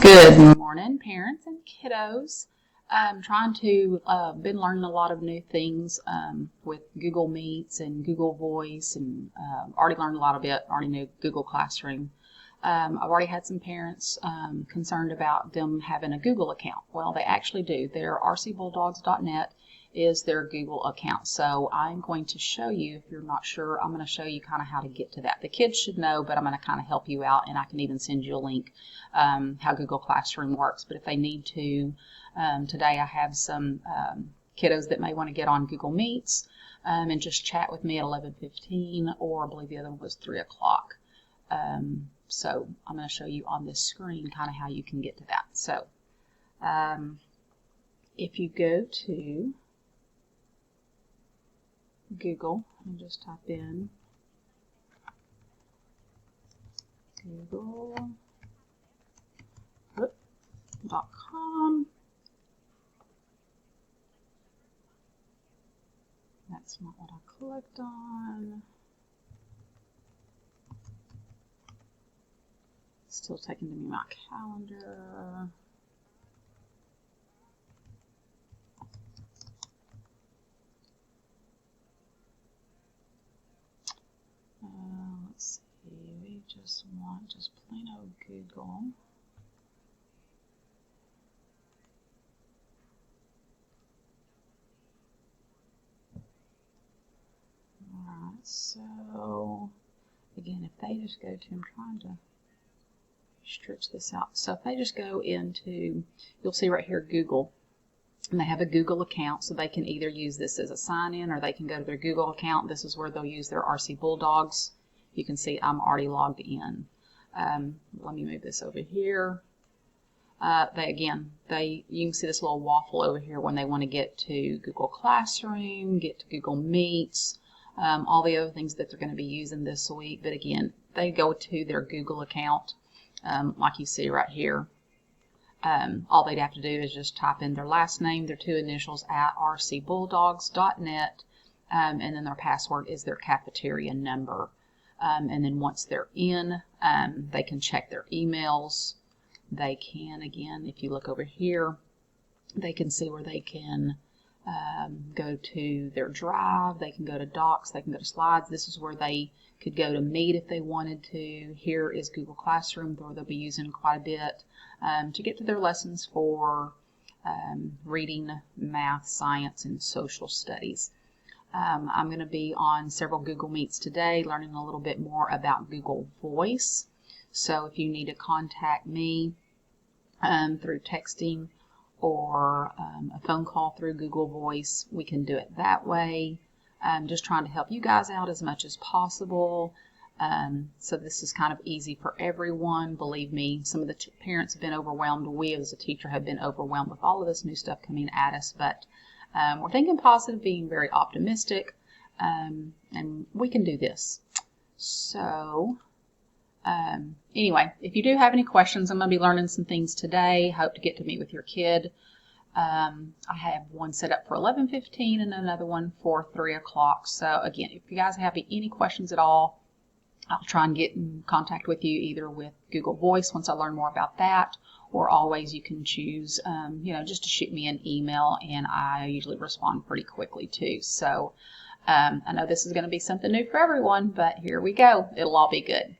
Good morning, parents and kiddos. I'm trying to, been learning a lot of new things with Google Meets and Google Voice, and already learned a lot of it, already knew Google Classroom. I've already had some parents concerned about them having a Google account. Well, they actually do. Their rcbulldogs.net is their Google account. So I'm going to show you, if you're not sure, I'm going to show you kind of how to get to that. The kids should know, but I'm going to kind of help you out, and I can even send you a link how Google Classroom works. But if they need to, today I have some kiddos that may want to get on Google Meets and just chat with me at 11:15, or I believe the other one was 3 o'clock. So I'm going to show you on this screen kind of how you can get to that. So if you go to Google and just type in google.com. That's not what I clicked on. Still taking to me my calendar. Let's see, we just want just plain old Google. Alright, so again, if they just go to, I'm trying to stretch this out. So if they just go into, you'll see right here Google, and they have a Google account, so they can either use this as a sign-in, or they can go to their Google account. This is where they'll use their RC Bulldogs. You can see I'm already logged in. Let me move this over here. You can see this little waffle over here when they want to get to Google Classroom, get to Google Meets, all the other things that they're going to be using this week. But again, they go to their Google account, like you see right here. All they'd have to do is just type in their last name, their two initials at rcbulldogs.net, and then their password is their cafeteria number. And then once they're in, they can check their emails. They can, again, if you look over here, they can see where they can go to their drive. They can go to docs. They can go to slides. This is where they could go to Meet if they wanted to. Here is Google Classroom, where they'll be using quite a bit to get to their lessons for reading, math, science, and social studies. I'm going to be on several Google Meets today, learning a little bit more about Google Voice. So if you need to contact me through texting or a phone call through Google Voice, we can do it that way. I'm just trying to help you guys out as much as possible. So this is kind of easy for everyone. Believe me, some of the parents have been overwhelmed. We as a teacher have been overwhelmed with all of this new stuff coming at us, but we're thinking positive, being very optimistic, and we can do this. So anyway, if you do have any questions, I'm going to be learning some things today. Hope to get to meet with your kid. I have one set up for 11:15 and another one for 3 o'clock. So again, if you guys have any questions at all, I'll try and get in contact with you either with Google Voice once I learn more about that, or always you can choose, just to shoot me an email, and I usually respond pretty quickly too. So I know this is going to be something new for everyone, but here we go. It'll all be good.